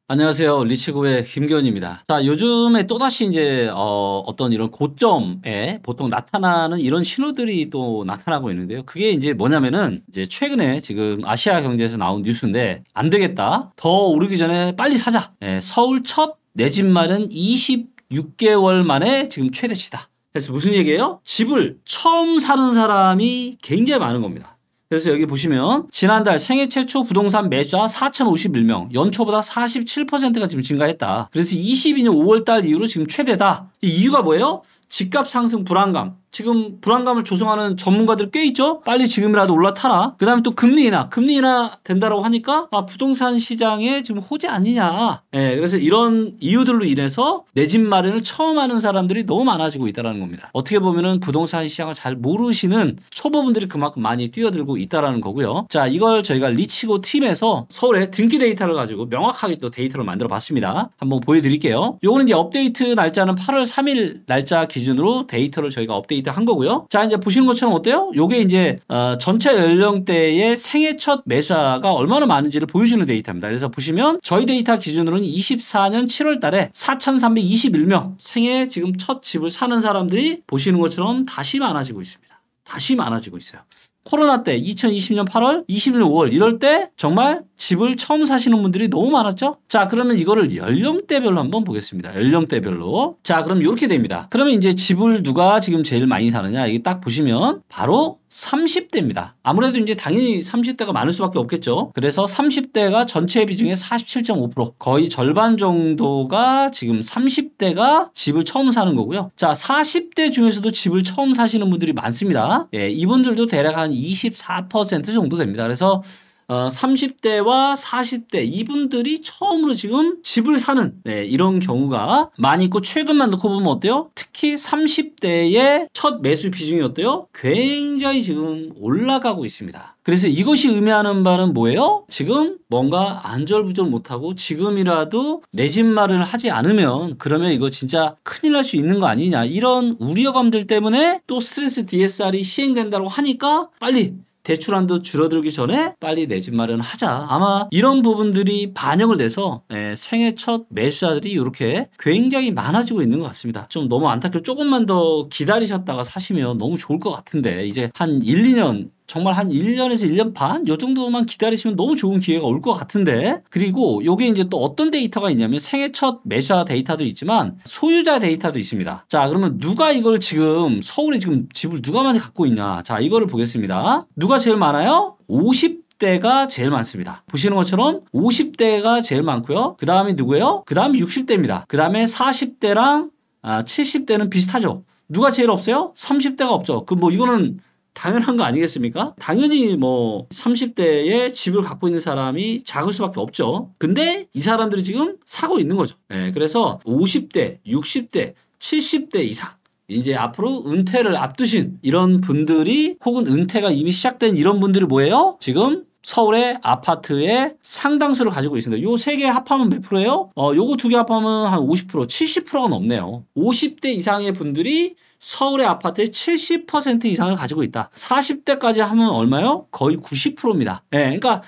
안녕하세요. 리치고의 김기현입니다. 자, 요즘에 또다시 이제 어떤 이런 고점에 보통 나타나는 이런 신호들이 또 나타나고 있는데요. 그게 이제 뭐냐면은 이제 최근에 지금 아시아 경제에서 나온 뉴스인데, 안 되겠다, 더 오르기 전에 빨리 사자. 서울 첫 내 집 마련 26개월 만에 지금 최대치다. 그래서 무슨 얘기예요? 집을 처음 사는 사람이 굉장히 많은 겁니다. 그래서 여기 보시면 지난달 생애 최초 부동산 매수자 4,051명, 연초보다 47%가 지금 증가했다. 그래서 22년 5월달 이후로 지금 최대다. 이 이유가 뭐예요? 집값 상승 불안감. 지금 불안감을 조성하는 전문가들 꽤 있죠? 빨리 지금이라도 올라타라. 그 다음에 또 금리 인하 된다라고 하니까 부동산 시장에 지금 호재 아니냐. 그래서 이런 이유들로 인해서 내 집 마련을 처음 하는 사람들이 너무 많아지고 있다는 겁니다. 어떻게 보면은 부동산 시장을 잘 모르시는 초보분들이 그만큼 많이 뛰어들고 있다는 거고요. 자, 이걸 저희가 리치고 팀에서 서울의 등기 데이터를 가지고 명확하게 또 데이터를 만들어 봤습니다. 한번 보여드릴게요. 요거는 이제 업데이트 날짜는 8월 3일 날짜 기준으로 데이터를 저희가 업데이트 한 거고요. 자, 이제 보시는 것처럼 어때요? 요게 이제 전체 연령대의 생애 첫 매수자가 얼마나 많은지를 보여주는 데이터입니다. 그래서 보시면 저희 데이터 기준으로는 24년 7월 달에 4,321명 생애 지금 첫 집을 사는 사람들이 보시는 것처럼 다시 많아지고 있습니다. 다시 많아지고 있어요. 코로나 때 2020년 8월, 21년 5월 이럴 때 정말 집을 처음 사시는 분들이 너무 많았죠? 자, 그러면 이거를 연령대별로 한번 보겠습니다. 연령대별로. 자, 그럼 이렇게 됩니다. 그러면 이제 집을 누가 지금 제일 많이 사느냐? 이게 딱 보시면 바로 30대입니다. 아무래도 이제 당연히 30대가 많을 수밖에 없겠죠. 그래서 30대가 전체 비중의 47.5%, 거의 절반 정도가 지금 30대가 집을 처음 사는 거고요. 자, 40대 중에서도 집을 처음 사시는 분들이 많습니다. 이분들도 대략 한 24% 정도 됩니다. 그래서 30대와 40대 이분들이 처음으로 지금 집을 사는 이런 경우가 많이 있고, 최근만 놓고 보면 어때요? 특히 30대의 첫 매수 비중이 어때요? 굉장히 지금 올라가고 있습니다. 그래서 이것이 의미하는 바는 뭐예요? 지금 뭔가 안절부절 못하고 지금이라도 내 집 마련을 하지 않으면 그러면 이거 진짜 큰일 날 수 있는 거 아니냐, 이런 우려감들 때문에 또 스트레스 DSR이 시행된다고 하니까 빨리 대출한도 줄어들기 전에 빨리 내 집 마련을 하자. 아마 이런 부분들이 반영을 돼서 생애 첫 매수자들이 이렇게 굉장히 많아지고 있는 것 같습니다. 좀 너무 안타깝게 조금만 더 기다리셨다가 사시면 너무 좋을 것 같은데, 이제 한 1, 2년 정말 한 1년에서 1년 반? 요 정도만 기다리시면 너무 좋은 기회가 올 것 같은데, 그리고 요게 이제 또 어떤 데이터가 있냐면 생애 첫 매수자 데이터도 있지만 소유자 데이터도 있습니다. 자, 그러면 누가 이걸 지금 서울에 지금 집을 누가 많이 갖고 있냐? 자, 이거를 보겠습니다. 누가 제일 많아요? 50대가 제일 많습니다. 보시는 것처럼 50대가 제일 많고요. 그 다음에 누구예요? 그 다음에 60대입니다. 그 다음에 40대랑 70대는 비슷하죠. 누가 제일 없어요? 30대가 없죠. 그 뭐 이거는 당연한 거 아니겠습니까? 당연히 뭐 30대에 집을 갖고 있는 사람이 작을 수밖에 없죠. 근데 이 사람들이 지금 사고 있는 거죠. 그래서 50대, 60대, 70대 이상, 이제 앞으로 은퇴를 앞두신 이런 분들이, 혹은 은퇴가 이미 시작된 이런 분들이 뭐예요? 지금 서울의 아파트의 상당수를 가지고 있습니다. 요 세 개 합하면 몇 프로예요? 요거 두 개 합하면 한 50%, 70%가 넘네요. 50대 이상의 분들이 서울의 아파트의 70% 이상을 가지고 있다. 40대까지 하면 얼마요? 거의 90%입니다. 그러니까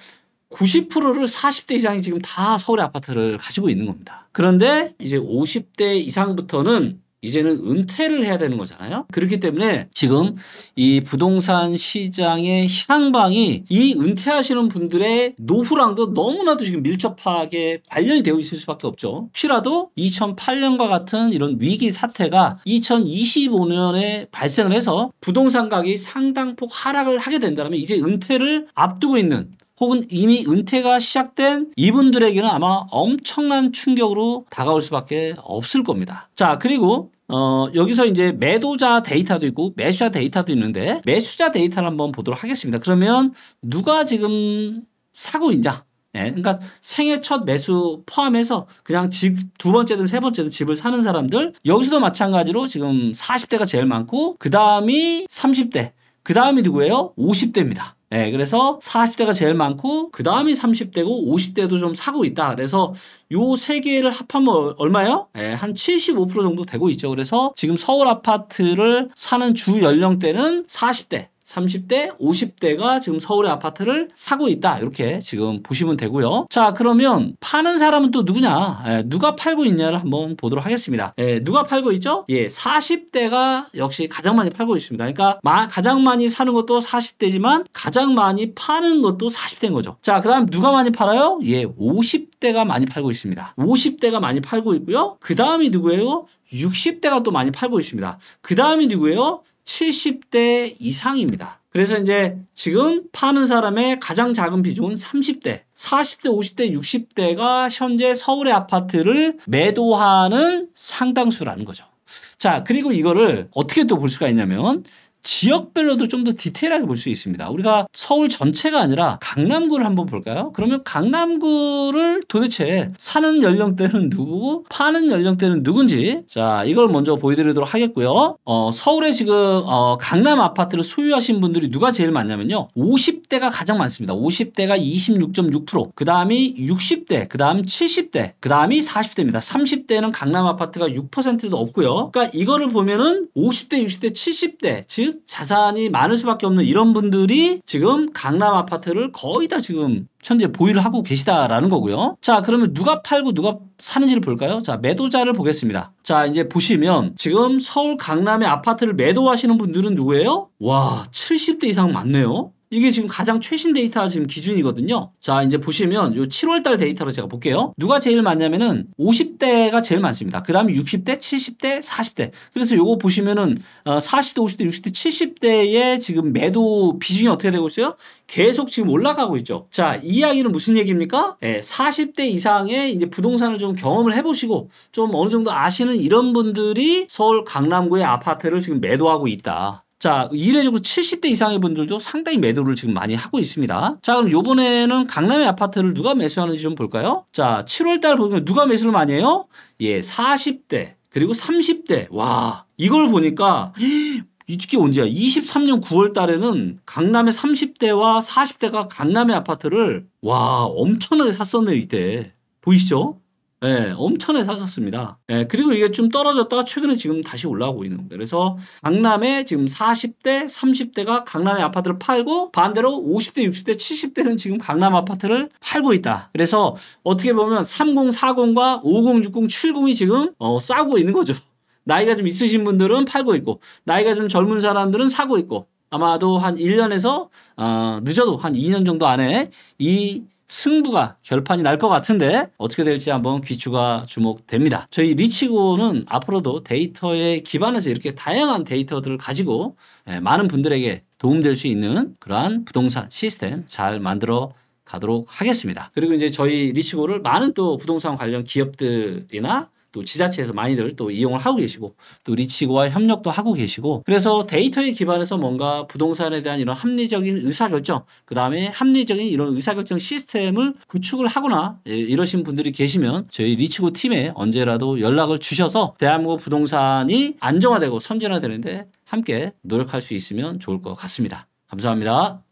90%를 40대 이상이 지금 다 서울의 아파트를 가지고 있는 겁니다. 그런데 이제 50대 이상부터는 이제는 은퇴를 해야 되는 거잖아요. 그렇기 때문에 지금 이 부동산 시장의 향방이 이 은퇴하시는 분들의 노후랑도 너무나도 지금 밀접하게 관련이 되어 있을 수밖에 없죠. 혹시라도 2008년과 같은 이런 위기 사태가 2025년에 발생을 해서 부동산 가격이 상당폭 하락을 하게 된다면 이제 은퇴를 앞두고 있는, 혹은 이미 은퇴가 시작된 이분들에게는 아마 엄청난 충격으로 다가올 수밖에 없을 겁니다. 자, 그리고 여기서 이제 매도자 데이터도 있고 매수자 데이터도 있는데, 매수자 데이터를 한번 보도록 하겠습니다. 그러면 누가 지금 사고 있냐? 그러니까 생애 첫 매수 포함해서 그냥 집 두 번째든 세 번째든 집을 사는 사람들, 여기서도 마찬가지로 지금 40대가 제일 많고, 그 다음이 30대, 그 다음이 누구예요? 50대입니다. 그래서 40대가 제일 많고, 그 다음이 30대고 50대도 좀 사고 있다. 그래서 요 세 개를 합하면 얼마예요? 한 75% 정도 되고 있죠. 그래서 지금 서울 아파트를 사는 주 연령대는 40대, 30대, 50대가 지금 서울의 아파트를 사고 있다. 이렇게 지금 보시면 되고요. 자, 그러면 파는 사람은 또 누구냐? 누가 팔고 있냐를 한번 보도록 하겠습니다. 누가 팔고 있죠? 40대가 역시 가장 많이 팔고 있습니다. 그러니까 가장 많이 사는 것도 40대지만 가장 많이 파는 것도 40대인 거죠. 자, 그 다음 누가 많이 팔아요? 50대가 많이 팔고 있습니다. 50대가 많이 팔고 있고요. 그 다음이 누구예요? 60대가 또 많이 팔고 있습니다. 그 다음이 누구예요? 70대 이상입니다. 그래서 이제 지금 파는 사람의 가장 작은 비중은 30대, 40대, 50대, 60대가 현재 서울의 아파트를 매도하는 상당수라는 거죠. 자, 그리고 이거를 어떻게 또 볼 수가 있냐면 지역별로도 좀 더 디테일하게 볼 수 있습니다. 우리가 서울 전체가 아니라 강남구를 한번 볼까요? 그러면 강남구를 도대체 사는 연령대는 누구고 파는 연령대는 누군지, 자, 이걸 먼저 보여드리도록 하겠고요. 서울에 지금 강남 아파트를 소유하신 분들이 누가 제일 많냐면요. 50대가 가장 많습니다. 50대가 26.6%, 그 다음이 60대, 그 다음 70대, 그 다음이 40대입니다. 30대는 강남 아파트가 6%도 없고요. 그러니까 이거를 보면은 50대, 60대, 70대, 즉 자산이 많을 수밖에 없는 이런 분들이 지금 강남 아파트를 거의 다 지금 현재 보유를 하고 계시다라는 거고요. 자, 그러면 누가 팔고 누가 사는지를 볼까요? 자, 매도자를 보겠습니다. 자, 이제 보시면 지금 서울 강남의 아파트를 매도하시는 분들은 누구예요? 와, 70대 이상 많네요. 이게 지금 가장 최신 데이터 지금 기준이거든요. 자, 이제 보시면 요 7월달 데이터로 제가 볼게요. 누가 제일 많냐면은 50대가 제일 많습니다. 그 다음에 60대, 70대, 40대. 그래서 요거 보시면은 40대, 50대, 60대, 70대의 지금 매도 비중이 어떻게 되고 있어요? 계속 지금 올라가고 있죠. 자, 이 이야기는 무슨 얘기입니까? 40대 이상의 이제 부동산을 좀 경험을 해보시고 좀 어느 정도 아시는 이런 분들이 서울 강남구의 아파트를 지금 매도하고 있다. 자, 이례적으로 70대 이상의 분들도 상당히 매도를 지금 많이 하고 있습니다. 자, 그럼 요번에는 강남의 아파트를 누가 매수하는지 좀 볼까요? 자, 7월달 보면 누가 매수를 많이 해요? 40대, 그리고 30대. 와, 이걸 보니까 이게 언제야? 23년 9월 달에는 강남의 30대와 40대가 강남의 아파트를 엄청나게 샀었네요, 이때. 보이시죠? 엄청나게 샀었습니다. 그리고 이게 좀 떨어졌다가 최근에 지금 다시 올라오고 있는 겁니다. 그래서 강남에 지금 40대, 30대가 강남의 아파트를 팔고 반대로 50대, 60대, 70대는 지금 강남 아파트를 팔고 있다. 그래서 어떻게 보면 30, 40과 50, 60, 70이 지금 싸고 있는 거죠. 나이가 좀 있으신 분들은 팔고 있고 나이가 좀 젊은 사람들은 사고 있고 아마도 한 1년에서 늦어도 한 2년 정도 안에 이 승부가 결판이 날 것 같은데 어떻게 될지 한번 귀추가 주목됩니다. 저희 리치고는 앞으로도 데이터에 기반해서 이렇게 다양한 데이터들을 가지고 많은 분들에게 도움될 수 있는 그러한 부동산 시스템 잘 만들어 가도록 하겠습니다. 그리고 이제 저희 리치고를 많은 또 부동산 관련 기업들이나 또 지자체에서 많이들 또 이용을 하고 계시고 또 리치고와 협력도 하고 계시고 그래서 데이터에 기반해서 뭔가 부동산에 대한 이런 합리적인 의사결정 그 다음에 합리적인 이런 의사결정 시스템을 구축을 하거나 이러신 분들이 계시면 저희 리치고 팀에 언제라도 연락을 주셔서 대한민국 부동산이 안정화되고 선진화되는데 함께 노력할 수 있으면 좋을 것 같습니다. 감사합니다.